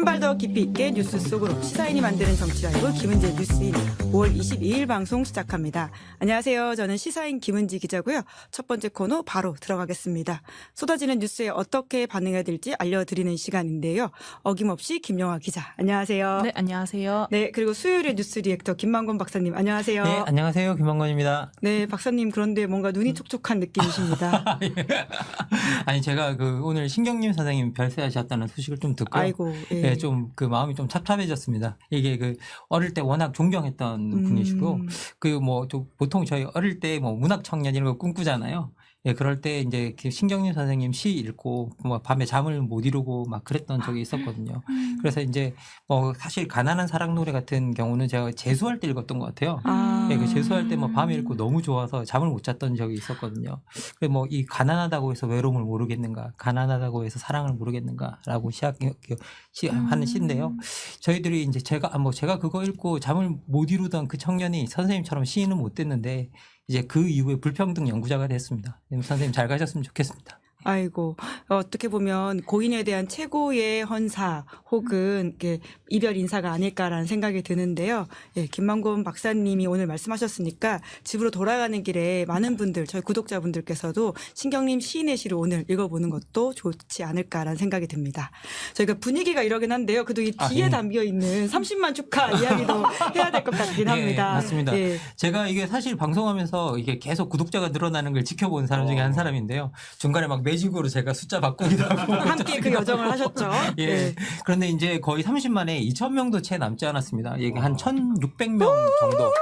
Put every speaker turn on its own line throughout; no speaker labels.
한 발 더 깊이 있게 뉴스 속으로 시사인이 만드는 정치 라이브 김은지의 뉴스인 5월 22일 방송 시작합니다. 안녕하세요. 저는 시사인 김은지 기자고요. 첫 번째 코너 바로 들어가겠습니다. 쏟아지는 뉴스에 어떻게 반응해야 될지 알려드리는 시간인데요. 어김없이 김영화 기자. 안녕하세요.
네, 안녕하세요.
네, 그리고 수요일의 뉴스 리액터 김만권 박사님. 안녕하세요.
네, 안녕하세요. 김만권입니다.
네, 박사님 그런데 뭔가 눈이 촉촉한 느낌이십니다.
아니 제가 오늘 신경림 선생님 별세하셨다는 소식을 좀 듣고요.
아이고, 예.
네, 좀 마음이 좀 찹찹해졌습니다. 이게 어릴 때 워낙 존경했던 분이시고 보통 저희 어릴 때 문학 청년 이런 거 꿈꾸잖아요. 예, 그럴 때 이제 신경림 선생님 시 읽고 밤에 잠을 못 이루고 막 그랬던 적이 있었거든요. 그래서 이제 사실 가난한 사랑 노래 같은 경우는 제가 재수할 때 읽었던 것 같아요. 예, 그 재수할 때 밤에 읽고 너무 좋아서 잠을 못 잤던 적이 있었거든요. 그래서 이 가난하다고 해서 외로움을 모르겠는가, 가난하다고 해서 사랑을 모르겠는가라고 하는 시인데요. 저희들이 이제 제가 그거 읽고 잠을 못 이루던 그 청년이 선생님처럼 시인은 못 됐는데 이제 그 이후에 불평등 연구자가 됐습니다. 선생님 잘 가셨으면 좋겠습니다.
아이고, 어떻게 보면 고인에 대한 최고의 헌사 혹은 이별 인사가 아닐까라는 생각이 드는데요. 예, 김만권 박사님이 오늘 말씀하셨으니까 집으로 돌아가는 길에 많은 분들, 저희 구독자분들께서도 신경림 시인의 시를 오늘 읽어보는 것도 좋지 않을까라는 생각이 듭니다. 저희가 분위기가 이러긴 한데요. 그래도 이 뒤에 담겨있는 30만 축하 이야기도 해야 될 것 같긴 합니다.
네, 맞습니다.
예.
제가 이게 사실 방송하면서 이게 계속 구독자가 늘어나는 걸 지켜본 사람 중에 한 사람인데요. 중간에 막 매직으로 제가 숫자 바꾸기도 하고
함께 그 여정을 하셨죠.
예.
네.
그런데 이제 거의 30만에 2,000명도 채 남지 않았습니다. 이게 한 1,600명 정도.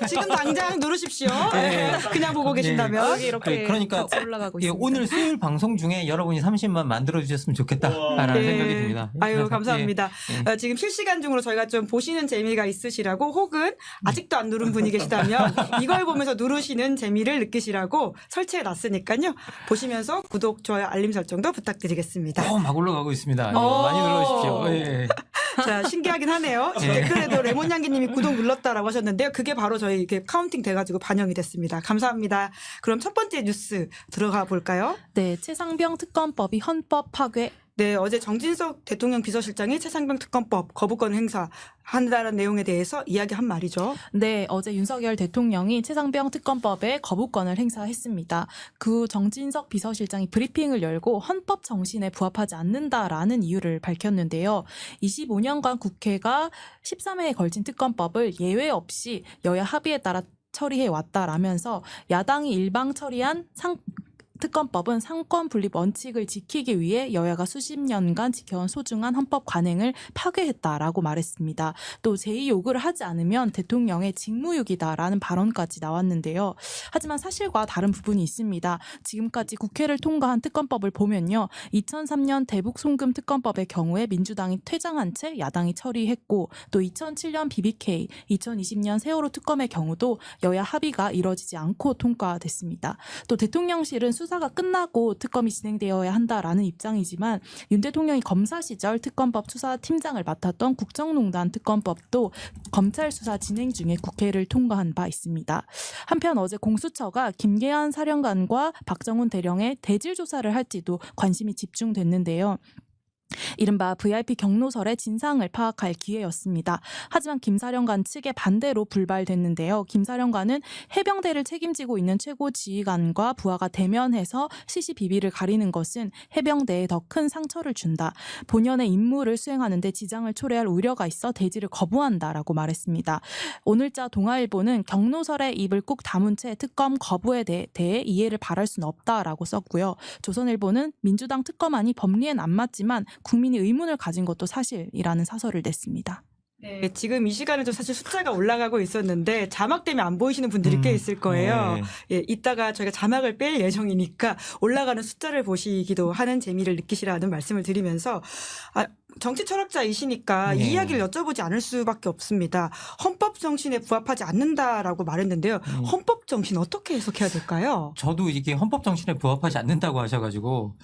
지금 당장 누르십시오.
네.
그냥 보고 계신다면.
여기 이렇게
그러니까
같이 올라가고 있습니다.
오늘 수요일 방송 중에 여러분이 30만 만들어 주셨으면 좋겠다라는
네.
생각이 듭니다.
아유,
그래서,
감사합니다.
예.
지금 실시간 중으로 저희가 좀 보시는 재미가 있으시라고 혹은 아직도 안 누른 분이 계시다면 이걸 보면서 누르시는 재미를 느끼시라고 설치해 놨으니까요. 보시면서 구독, 좋아요, 알림 설정도 부탁드리겠습니다.
막 올라가고 있습니다. 예, 많이 눌러주십시오. 예.
자, 신기하긴 하네요.
예.
댓글에도 레몬향기님이 구독 눌렀다라고 하셨는데요. 그게 바로 저희 이렇게 카운팅 돼가지고 반영이 됐습니다. 감사합니다. 그럼 첫 번째 뉴스 들어가 볼까요?
네, 최상병 특검법이 헌법 파괴.
네, 어제 정진석 대통령 비서실장이 최상병 특검법 거부권 행사한다는 내용에 대해서 이야기한 말이죠.
네, 어제 윤석열 대통령이 최상병 특검법에 거부권을 행사했습니다. 그 정진석 비서실장이 브리핑을 열고 헌법 정신에 부합하지 않는다라는 이유를 밝혔는데요. 25년간 국회가 13회에 걸친 특검법을 예외 없이 여야 합의에 따라 처리해 왔다라면서 야당이 일방 처리한 특검법은 상권 분립 원칙을 지키기 위해 여야가 수십 년간 지켜온 소중한 헌법 관행을 파괴했다라고 말했습니다. 또 제2 요구를 하지 않으면 대통령의 직무유기다라는 발언까지 나왔는데요. 하지만 사실과 다른 부분이 있습니다. 지금까지 국회를 통과한 특검법을 보면요. 2003년 대북 송금 특검법의 경우에 민주당이 퇴장한 채 야당이 처리했고 또 2007년 BBK, 2020년 세월호 특검의 경우도 여야 합의가 이뤄지지 않고 통과됐습니다. 또 대통령실은 수사가 끝나고 특검이 진행되어야 한다라는 입장이지만 윤 대통령이 검사 시절 특검법 수사팀장을 맡았던 국정농단 특검법도 검찰 수사 진행 중에 국회를 통과한 바 있습니다. 한편 어제 공수처가 김계한 사령관과 박정훈 대령의 대질 조사를 할지도 관심이 집중됐는데요. 이른바 VIP 경로설의 진상을 파악할 기회였습니다. 하지만 김 사령관 측의 반대로 불발됐는데요. 김 사령관은 해병대를 책임지고 있는 최고 지휘관과 부하가 대면해서 시시비비를 가리는 것은 해병대에 더 큰 상처를 준다. 본연의 임무를 수행하는데 지장을 초래할 우려가 있어 대지를 거부한다라고 말했습니다. 오늘자 동아일보는 경로설에 입을 꾹 다문 채 특검 거부에 대해 이해를 바랄 수는 없다라고 썼고요. 조선일보는 민주당 특검안이 법리엔 안 맞지만 국민이 의문을 가진 것도 사실이라는 사설을 냈습니다.
네, 지금 이 시간에도 사실 숫자가 올라가고 있었는데 자막 때문에 안 보이시는 분들이 꽤 있을 거예요.
네.
예, 이따가 저희가 자막을 뺄 예정이니까 올라가는 숫자를 보시기도 하는 재미를 느끼시라는 말씀을 드리면서 정치 철학자이시니까
네.
이 이야기를 여쭤보지 않을 수밖에 없습니다. 헌법 정신에 부합하지 않는다라고 말했는데요. 헌법 정신 어떻게 해석해야 될까요?
저도 이게 헌법 정신에 부합하지 않는다고 하셔가지고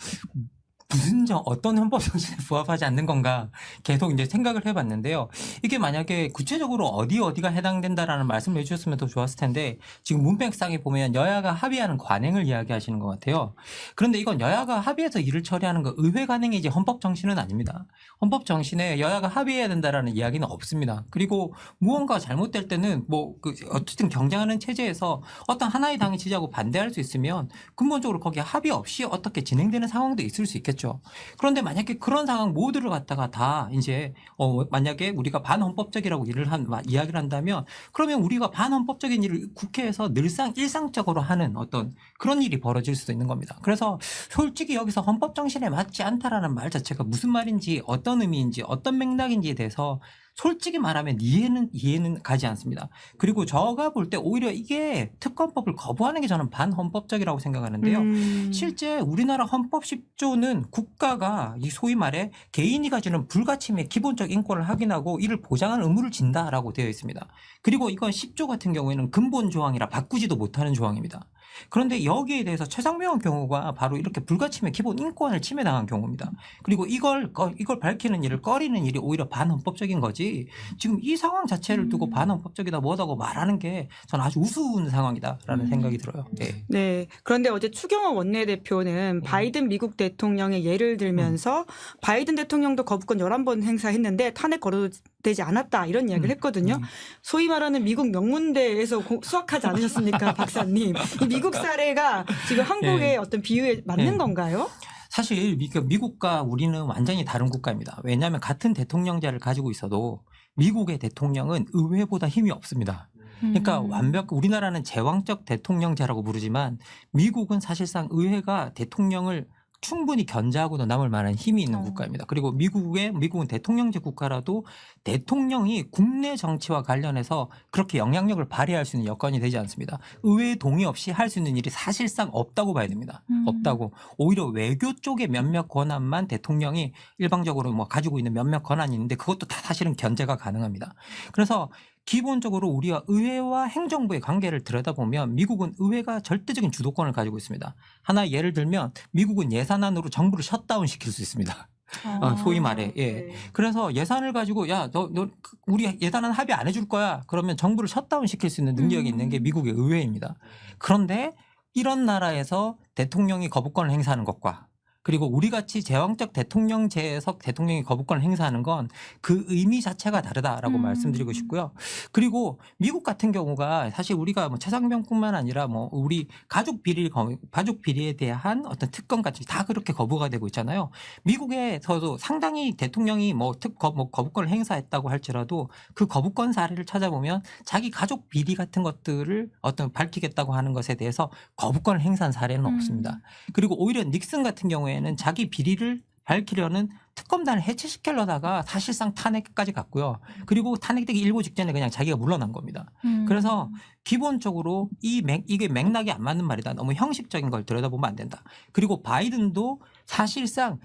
어떤 헌법 정신에 부합하지 않는 건가 계속 이제 생각을 해봤는데요. 이게 만약에 구체적으로 어디가 해당된다라는 말씀을 해주셨으면 더 좋았을 텐데 지금 문맥상에 보면 여야가 합의하는 관행을 이야기하시는 것 같아요. 그런데 이건 여야가 합의해서 일을 처리하는 거 의회 관행이지 헌법 정신은 아닙니다. 헌법 정신에 여야가 합의해야 된다라는 이야기는 없습니다. 그리고 무언가 잘못될 때는 어쨌든 경쟁하는 체제에서 어떤 하나의 당이 지지하고 반대할 수 있으면 근본적으로 거기에 합의 없이 어떻게 진행되는 상황도 있을 수 있겠죠. 그런데 만약에 그런 상황 모두를 갖다가 다 이제 만약에 우리가 반헌법적이라고 이야기를 한다면 그러면 우리가 반헌법적인 일을 국회에서 늘상 일상적으로 하는 어떤 그런 일이 벌어질 수도 있는 겁니다. 그래서 솔직히 여기서 헌법 정신에 맞지 않다라는 말 자체가 무슨 말인지 어떤 의미인지 어떤 맥락인지에 대해서 솔직히 말하면 이해는 가지 않습니다. 그리고 제가 볼 때 오히려 이게 특검법을 거부하는 게 저는 반헌법적이라고 생각하는데요. 실제 우리나라 헌법 10조는 국가가 이 소위 말해 개인이 가지는 불가침의 기본적 인권을 확인하고 이를 보장하는 의무를 진다라고 되어 있습니다. 그리고 이건 10조 같은 경우에는 근본 조항이라 바꾸지도 못하는 조항입니다. 그런데 여기에 대해서 최상병 경우가 바로 이렇게 불가침의 기본 인권을 침해당한 경우입니다. 그리고 이걸 밝히는 일을 꺼리는 일이 오히려 반헌법적인 거지 지금 이 상황 자체를 두고 반헌법적이다 뭐다고 말하는 게 저는 아주 우스운 상황이다라는 생각이 들어요. 네.
네. 그런데 어제 추경호 원내대표는 바이든 미국 대통령의 예를 들면서 바이든 대통령도 거부권 11번 행사했는데 탄핵 거론되지 않았다 이런 이야기를 했거든요. 소위 말하는 미국 명문대에서 수학하지 않으셨습니까, 박사님? 이 미국 사례가 지금 한국의 어떤 비유에 맞는 건가요?
사실 미국과 우리는 완전히 다른 국가입니다. 왜냐하면 같은 대통령제를 가지고 있어도 미국의 대통령은 의회보다 힘이 없습니다. 그러니까 우리나라는 제왕적 대통령제라고 부르지만 미국은 사실상 의회가 대통령을 충분히 견제하고도 남을 만한 힘이 있는 국가입니다. 그리고 미국은 대통령제 국가라도 대통령이 국내 정치와 관련해서 그렇게 영향력을 발휘할 수 있는 여건이 되지 않습니다. 의회의 동의 없이 할 수 있는 일이 사실상 없다고 봐야 됩니다. 없다고. 오히려 외교 쪽의 몇몇 권한만 대통령이 일방적으로 가지고 있는 몇몇 권한이 있는데 그것도 다 사실은 견제가 가능합니다. 그래서 기본적으로 우리가 의회와 행정부의 관계를 들여다보면 미국은 의회가 절대적인 주도권을 가지고 있습니다. 하나 예를 들면 미국은 예산안으로 정부를 셧다운 시킬 수 있습니다. 소위 말해. 예. 그래서 예산을 가지고 너 우리 예산안 합의 안 해줄 거야. 그러면 정부를 셧다운 시킬 수 있는 능력이 있는 게 미국의 의회입니다. 그런데 이런 나라에서 대통령이 거부권을 행사하는 것과 그리고 우리같이 제왕적 대통령제에서 대통령이 거부권을 행사하는 건 그 의미 자체가 다르다라고 말씀드리고 싶고요. 그리고 미국 같은 경우가 사실 우리가 최상병뿐만 아니라 우리 가족 비리에 대한 어떤 특권 같이 다 그렇게 거부가 되고 있잖아요. 미국에서도 상당히 대통령이 거부권을 행사했다고 할지라도 그 거부권 사례를 찾아보면 자기 가족 비리 같은 것들을 밝히겠다고 하는 것에 대해서 거부권을 행사한 사례는 없습니다. 그리고 오히려 닉슨 같은 경우에는 자기 비리를 밝히려는 특검단을 해체시키려다가 사실상 탄핵까지 갔고요. 그리고 탄핵되기 일보 직전에 그냥 자기가 물러난 겁니다. 그래서 기본적으로 이게 맥락이 안 맞는 말이다. 너무 형식적인 걸 들여다보면 안 된다. 그리고 바이든도 사실상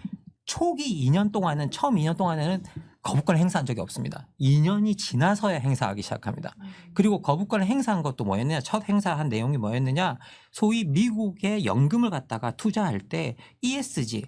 초기 2년 동안에는 거부권을 행사한 적이 없습니다. 2년이 지나서야 행사하기 시작합니다. 그리고 거부권을 행사한 것도 뭐였느냐? 첫 행사한 내용이 뭐였느냐? 소위 미국의 연금을 갖다가 투자할 때 ESG,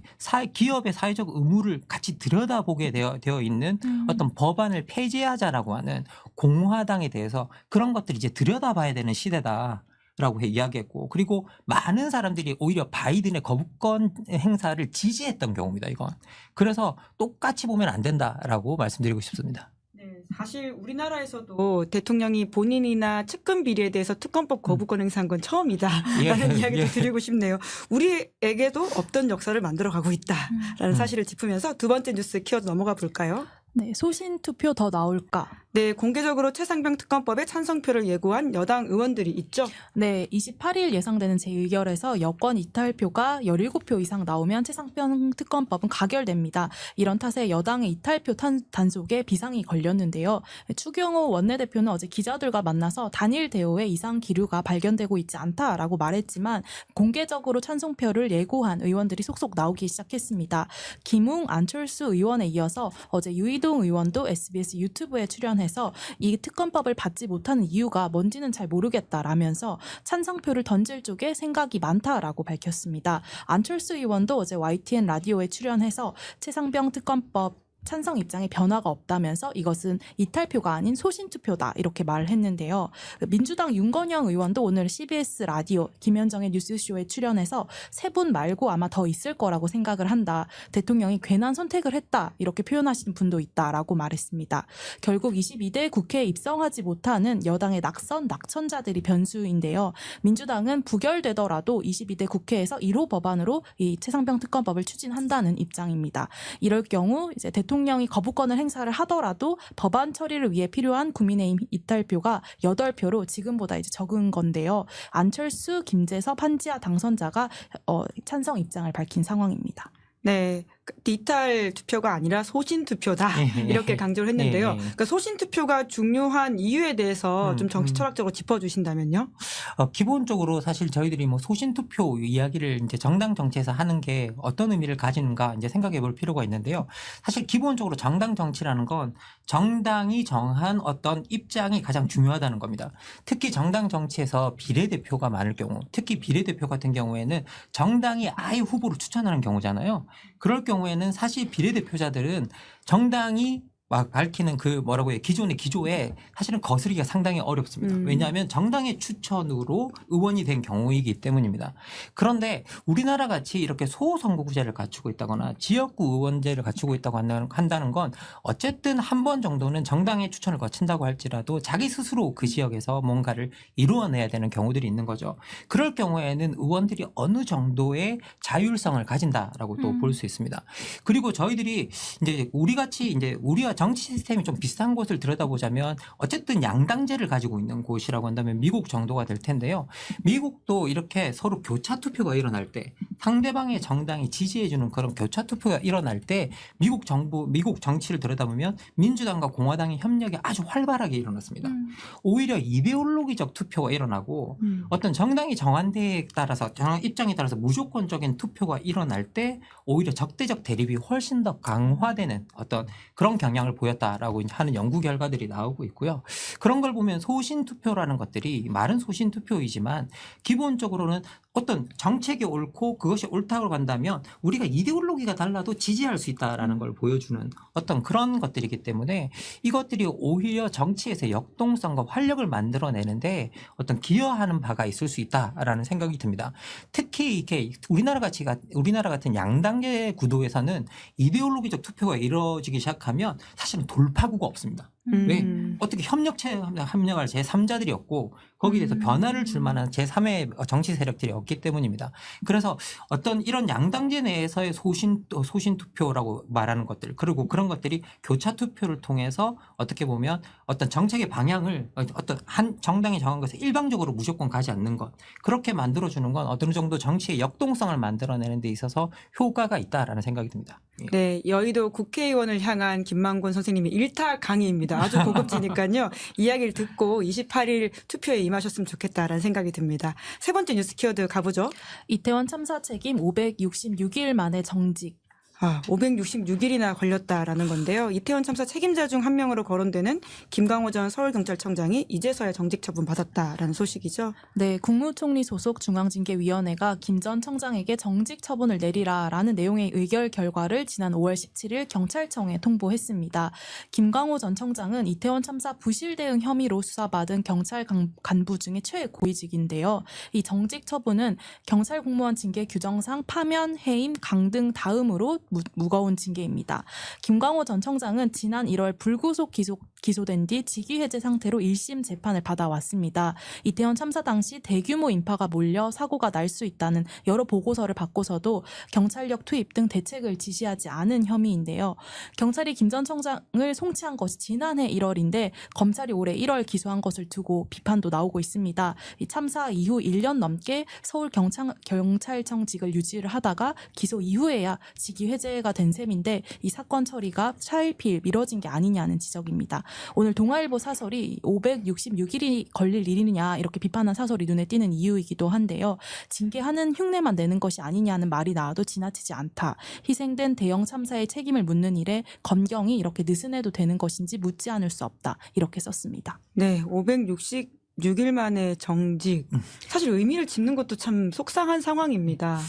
기업의 사회적 의무를 같이 들여다보게 되어 있는 어떤 법안을 폐지하자라고 하는 공화당에 대해서 그런 것들을 이제 들여다봐야 되는 시대다. 라고 이야기했고 그리고 많은 사람들이 오히려 바이든의 거부권 행사를 지지했던 경우입니다. 이건. 그래서 똑같이 보면 안 된다라고 말씀드리고 싶습니다.
네, 사실 우리나라에서도 대통령이 본인이나 측근 비리에 대해서 특검법 거부권 행사한 건 처음이다라는 이야기도 드리고 싶네요. 우리에게도 없던 역사를 만들어가고 있다라는 사실을 짚으면서 두 번째 뉴스 키워드 넘어가 볼까요?
네, 소신 투표 더 나올까?
네, 공개적으로 최상병 특검법에 찬성표를 예고한 여당 의원들이 있죠.
네, 28일 예상되는 제2결에서 여권 이탈표가 17표 이상 나오면 최상병 특검법은 가결됩니다. 이런 탓에 여당의 이탈표 단속에 비상이 걸렸는데요. 추경호 원내대표는 어제 기자들과 만나서 단일 대오에 이상 기류가 발견되고 있지 않다라고 말했지만 공개적으로 찬성표를 예고한 의원들이 속속 나오기 시작했습니다. 김웅, 안철수 의원에 이어서 어제 유이동 의원도 SBS 유튜브에 출연해 출연해서 이 특검법을 받지 못하는 이유가 뭔지는 잘 모르겠다라면서 찬성표를 던질 쪽에 생각이 많다라고 밝혔습니다. 안철수 의원도 어제 YTN 라디오에 출연해서 최상병 특검법 찬성 입장에 변화가 없다면서 이것은 이탈표가 아닌 소신투표다 이렇게 말을 했는데요. 민주당 윤건영 의원도 오늘 CBS 라디오 김현정의 뉴스쇼에 출연해서 세 분 말고 아마 더 있을 거라고 생각을 한다. 대통령이 괜한 선택을 했다 이렇게 표현하시는 분도 있다라고 말했습니다. 결국 22대 국회에 입성하지 못하는 여당의 낙선자들이 변수인데요. 민주당은 부결되더라도 22대 국회에서 1호 법안으로 이 최상병 특검법을 추진한다는 입장입니다. 이럴 경우 이제 대통령이 거부권을 행사를 하더라도 법안 처리를 위해 필요한 국민의힘 이탈표가 8표로 지금보다 이제 적은 건데요. 안철수, 김재섭, 한지아 당선자가 찬성 입장을 밝힌 상황입니다.
네, 이탈 투표가 아니라 소신 투표다 이렇게 강조를 했는데요. 그러니까 소신 투표가 중요한 이유에 대해서 좀 정치 철학적으로 짚어주신다면요.
기본적으로 사실 저희들이 뭐 소신 투표 이야기를 이제 정당 정치에서 하는 게 어떤 의미를 가지는가 이제 생각해 볼 필요가 있는데요. 사실 기본적으로 정당 정치라는 건 정당이 정한 어떤 입장이 가장 중요하다는 겁니다. 특히 정당 정치에서 비례대표가 많을 경우, 특히 비례대표 같은 경우에는 정당이 아예 후보를 추천하는 경우잖아요. 그럴 경우에는 사실 비례대표자들은 정당이 막 밝히는 그 뭐라고 해요? 기존의 기조에 사실은 거스르기가 상당히 어렵습니다. 왜냐하면 정당의 추천으로 의원이 된 경우이기 때문입니다. 그런데 우리나라 같이 이렇게 소선거구제를 갖추고 있다거나 지역구 의원제를 갖추고 있다고 한다는 건 어쨌든 한 번 정도는 정당의 추천을 거친다고 할지라도 자기 스스로 그 지역에서 뭔가를 이루어내야 되는 경우들이 있는 거죠. 그럴 경우에는 의원들이 어느 정도의 자율성을 가진다라고 또 볼 수 있습니다. 그리고 저희들이 이제 우리 같이 이제 우리와 정치 시스템이 좀 비슷한 곳을 들여다보자면 어쨌든 양당제를 가지고 있는 곳이라고 한다면 미국 정도가 될 텐데요. 미국도 이렇게 서로 교차 투표가 일어날 때 상대방의 정당이 지지해주는 그런 교차 투표가 일어날 때 미국 정치를 들여다보면 민주당과 공화당의 협력이 아주 활발하게 일어났습니다. 오히려 이데올로기적 투표가 일어나고 어떤 정당이 정한 데에 따라서 정한 입장에 따라서 무조건적인 투표가 일어날 때 오히려 적대적 대립이 훨씬 더 강화되는 어떤 그런 경향을 보였다라고 하는 연구 결과들이 나오고 있고요. 그런 걸 보면 소신 투표라는 것들이 말은 소신 투표이지만 기본적으로는 어떤 정책이 옳고 그것이 옳다고 간다면 우리가 이데올로기가 달라도 지지할 수 있다라는 걸 보여주는 어떤 그런 것들이기 때문에 이것들이 오히려 정치에서 역동성과 활력을 만들어내는데 어떤 기여하는 바가 있을 수 있다라는 생각이 듭니다. 특히 이게 우리나라 같은 양당제 구도에서는 이데올로기적 투표가 이루어지기 시작하면 사실은 돌파구가 없습니다. 왜? 어떻게 협력할 제3자들이 없고 거기에 대해서 변화를 줄 만한 제3의 정치 세력들이 없기 때문입니다. 그래서 어떤 이런 양당제 내에서의 소신 투표라고 말하는 것들 그리고 그런 것들이 교차 투표를 통해서 어떻게 보면 어떤 정책의 방향을 어떤 한 정당이 정한 것에 일방적으로 무조건 가지 않는 것 그렇게 만들어주는 건 어느 정도 정치의 역동성을 만들어내는 데 있어서 효과가 있다라는 생각이 듭니다. 예.
네, 여의도 국회의원을 향한 김만곤 선생님의 일타 강의입니다. 아주 고급지니까요. 이야기를 듣고 28일 투표에 임하셨으면 좋겠다라는 생각이 듭니다. 세 번째 뉴스 키워드 가보죠.
이태원 참사 책임 566일 만에 정직.
566일이나 걸렸다라는 건데요. 이태원 참사 책임자 중 한 명으로 거론되는 김광호 전 서울경찰청장이 이제서야 정직 처분 받았다라는 소식이죠.
네, 국무총리 소속 중앙징계위원회가 김 전 청장에게 정직 처분을 내리라라는 내용의 의결 결과를 지난 5월 17일 경찰청에 통보했습니다. 김광호 전 청장은 이태원 참사 부실 대응 혐의로 수사받은 경찰 간부 중에 최고위직인데요. 이 정직 처분은 경찰 공무원 징계 규정상 파면, 해임, 강등 다음으로 무거운 징계입니다. 김광호 전 청장은 지난 1월 불구속 기소된 뒤 직위해제 상태로 1심 재판을 받아왔습니다. 이태원 참사 당시 대규모 인파가 몰려 사고가 날 수 있다는 여러 보고서를 받고서도 경찰력 투입 등 대책을 지시하지 않은 혐의인데요. 경찰이 김 전 청장을 송치한 것이 지난해 1월인데 검찰이 올해 1월 기소한 것을 두고 비판도 나오고 있습니다. 이 참사 이후 1년 넘게 서울 경찰청직을 유지를 하다가 기소 이후에야 직위해제 해제가 된 셈인데 이 사건 처리가 차일피일 미뤄진 게 아니냐는 지적입니다. 오늘 동아일보 사설이 566일이 걸릴 일이냐 이렇게 비판한 사설이 눈에 띄는 이유이기도 한데요. 징계하는 흉내만 내는 것이 아니냐는 말이 나와도 지나치지 않다. 희생된 대형 참사의 책임을 묻는 일에 검경이 이렇게 느슨해도 되는 것인지 묻지 않을 수 없다. 이렇게 썼습니다.
네, 566일 만에 정직. 사실 의미를 짓는 것도 참 속상한 상황입니다.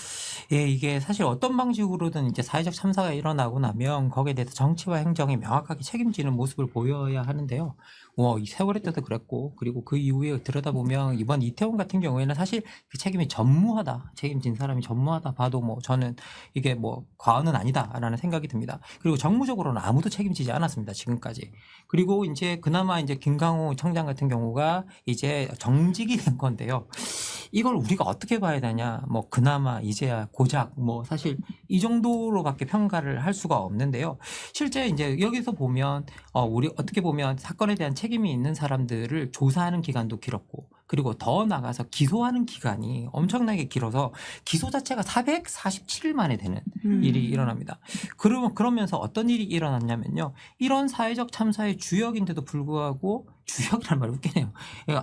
예, 이게 사실 어떤 방식으로든 이제 사회적 참사가 일어나고 나면 거기에 대해서 정치와 행정이 명확하게 책임지는 모습을 보여야 하는데요. 이 세월의 때도 그랬고, 그리고 그 이후에 들여다보면 이번 이태원 같은 경우에는 사실 그 책임이 전무하다, 책임진 사람이 전무하다 봐도 뭐 저는 이게 뭐 과언은 아니다라는 생각이 듭니다. 그리고 정무적으로는 아무도 책임지지 않았습니다, 지금까지. 그리고 이제 그나마 이제 김강호 청장 같은 경우가 이제 정직이 된 건데요. 이걸 우리가 어떻게 봐야 되냐, 뭐 그나마 이제야 고작 뭐 사실 이 정도로밖에 평가를 할 수가 없는데요. 실제 이제 여기서 보면 우리 어떻게 보면 사건에 대한 책임이 있는 사람들을 조사하는 기간도 길었고, 그리고 더 나가서 기소하는 기간이 엄청나게 길어서 기소 자체가 447일 만에 되는 일이 일어납니다. 그러면서 어떤 일이 일어났냐면요. 이런 사회적 참사의 주역인데도 불구하고, 주역이라는 말이 웃기네요.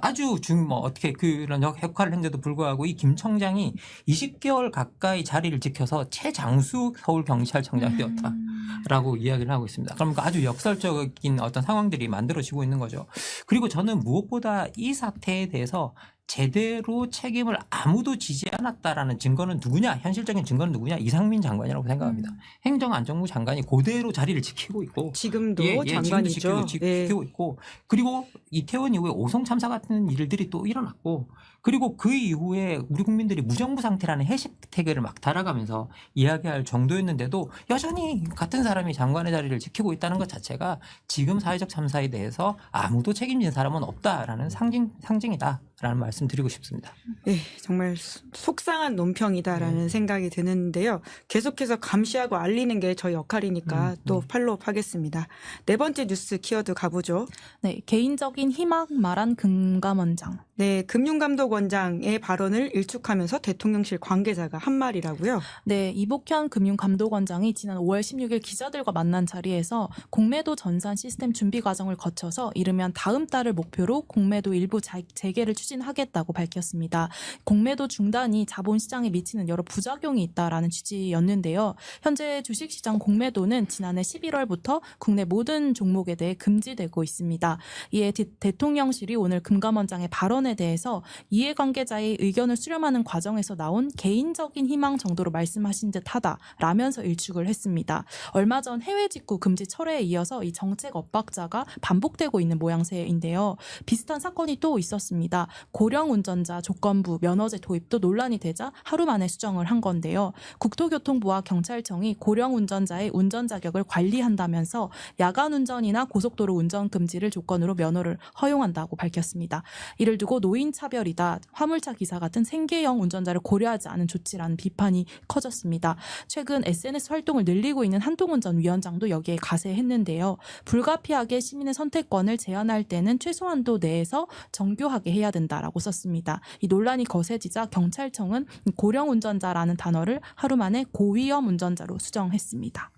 아주 어떻게 그런 역할을 했는데도 불구하고 이 김 청장이 20개월 가까이 자리를 지켜서 최장수 서울경찰청장이 되었다라고 이야기를 하고 있습니다. 그러니까 아주 역설적인 어떤 상황들이 만들어지고 있는 거죠. 그리고 저는 무엇보다 이 사태에 대해서 제대로 책임을 아무도 지지 않았다라는 증거는 누구냐? 현실적인 증거는 누구냐? 이상민 장관이라고 생각합니다. 행정안전부 장관이 그대로 자리를 지키고 있고,
지금도
지금도
장관이죠.
지키고 있고, 그리고 이태원 이후에 오송 참사 같은 일들이 또 일어났고, 그리고 그 이후에 우리 국민들이 무정부 상태라는 해시태그를 막 달아가면서 이야기할 정도였는데도 여전히 같은 사람이 장관의 자리를 지키고 있다는 것 자체가 지금 사회적 참사에 대해서 아무도 책임진 사람은 없다라는 상징이다라는 말씀 드리고 싶습니다.
네, 정말 속상한 논평이다라는 생각이 드는데요. 계속해서 감시하고 알리는 게 저희 역할이니까 또 팔로우업 하겠습니다. 네 번째 뉴스 키워드 가보죠.
네, 개인적인 희망 말한 금감원장.
네, 금융감독원장의 발언을 일축하면서 대통령실 관계자가 한 말이라고요.
네, 이복현 금융감독원장이 지난 5월 16일 기자들과 만난 자리에서 공매도 전산 시스템 준비 과정을 거쳐서 이르면 다음 달을 목표로 공매도 일부 재개를 추진하겠다고 밝혔습니다. 공매도 중단이 자본시장에 미치는 여러 부작용이 있다라는 취지였는데요. 현재 주식시장 공매도는 지난해 11월부터 국내 모든 종목에 대해 금지되고 있습니다. 이에 대통령실이 오늘 금감원장의 발언에 대해서 이해관계자의 의견을 수렴하는 과정에서 나온 개인적인 희망 정도로 말씀하신 듯하다라면서 일축을 했습니다. 얼마 전 해외 직구 금지 철회에 이어서 이 정책 엇박자가 반복되고 있는 모양새인데요. 비슷한 사건이 또 있었습니다. 고령 운전자 조건부 면허제 도입도 논란이 되자 하루 만에 수정을 한 건데요. 국토교통부와 경찰청이 고령 운전자의 운전 자격을 관리한다면서 야간 운전이나 고속도로 운전 금지를 조건으로 면허를 허용한다고 밝혔습니다. 이를 두고 노인 차별이다, 화물차 기사 같은 생계형 운전자를 고려하지 않은 조치라는 비판이 커졌습니다. 최근 SNS 활동을 늘리고 있는 한동훈 전 위원장도 여기에 가세했는데요. 불가피하게 시민의 선택권을 제한할 때는 최소한도 내에서 정교하게 해야 된다라고 썼습니다. 이 논란이 거세지자 경찰청은 고령 운전자라는 단어를 하루 만에 고위험 운전자로 수정했습니다.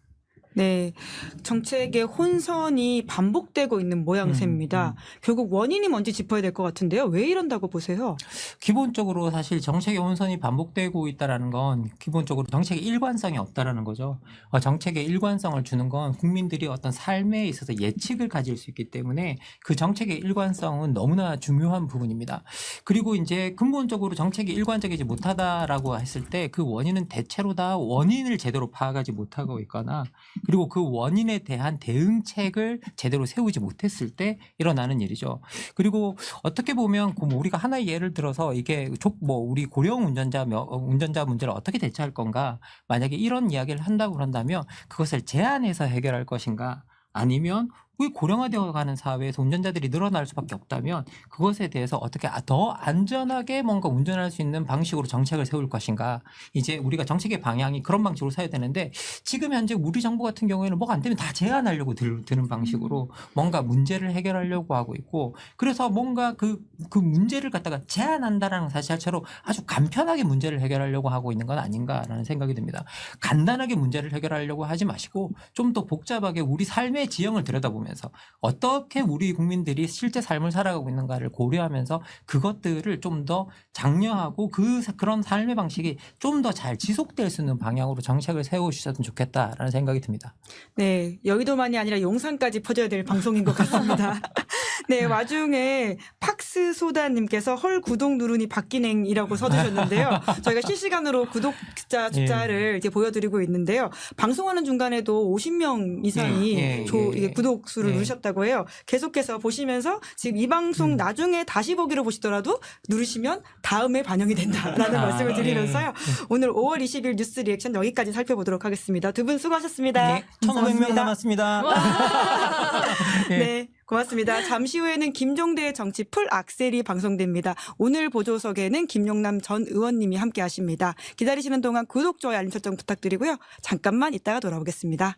네, 정책의 혼선이 반복되고 있는 모양새입니다. 결국 원인이 뭔지 짚어야 될 것 같은데요. 왜 이런다고 보세요?
기본적으로 사실 정책의 혼선이 반복되고 있다는 건 기본적으로 정책의 일관성이 없다라는 거죠. 정책의 일관성을 주는 건 국민들이 어떤 삶에 있어서 예측을 가질 수 있기 때문에 그 정책의 일관성은 너무나 중요한 부분입니다. 그리고 이제 근본적으로 정책이 일관적이지 못하다라고 했을 때 그 원인은 대체로 다 원인을 제대로 파악하지 못하고 있거나, 그리고 그 원인에 대한 대응책을 제대로 세우지 못했을 때 일어나는 일이죠. 그리고 어떻게 보면 우리가 하나의 예를 들어서 이게 우리 고령 운전자 문제를 어떻게 대처할 건가, 만약에 이런 이야기를 한다고 그런다면 그것을 제한해서 해결할 것인가, 아니면 이 고령화되어 가는 사회에서 운전자들이 늘어날 수밖에 없다면 그것에 대해서 어떻게 더 안전하게 뭔가 운전할 수 있는 방식으로 정책을 세울 것인가. 이제 우리가 정책의 방향이 그런 방식으로 서야 되는데 지금 현재 우리 정부 같은 경우에는 뭐가 안 되면 다 제한하려고 드는 방식으로 뭔가 문제를 해결하려고 하고 있고 그래서 뭔가 그 문제를 갖다가 제한한다라는 사실 자체로 아주 간편하게 문제를 해결하려고 하고 있는 건 아닌가라는 생각이 듭니다. 간단하게 문제를 해결하려고 하지 마시고 좀 더 복잡하게 우리 삶의 지형을 들여다보면서 어떻게 우리 국민들이 실제 삶을 살아가고 있는가를 고려하면서 그것들을 좀 더 장려하고 그런 삶의 방식이 좀 더 잘 지속될 수 있는 방향으로 정책을 세우셨으면 좋겠다라는 생각이 듭니다.
네, 여의도만이 아니라 용산까지 퍼져야 될 방송인 것 같습니다. 네, 와중에 팍스소다님께서 헐 구독 누르니 바뀌냉이라고 써주셨는데요. 저희가 실시간으로 구독자 숫자를 이제 보여드리고 있는데요. 방송하는 중간에도 50명 이상이 이게 구독 수를 누르셨다고 해요. 계속해서 보시면서 지금 이 방송 나중에 다시 보기로 보시더라도 누르시면 다음에 반영이 된다라는 말씀을 드리면서요. 오늘 5월 20일 뉴스 리액션 여기까지 살펴보도록 하겠습니다. 두 분 수고하셨습니다.
네, 1,500명 남았습니다.
네, 고맙습니다. 잠시 후에는 김종대의 정치 풀 악셀이 방송됩니다. 오늘 보조석에는 김용남 전 의원님이 함께 하십니다. 기다리시는 동안 구독, 좋아요, 알림 설정 부탁드리고요. 잠깐만 이따가 돌아오겠습니다.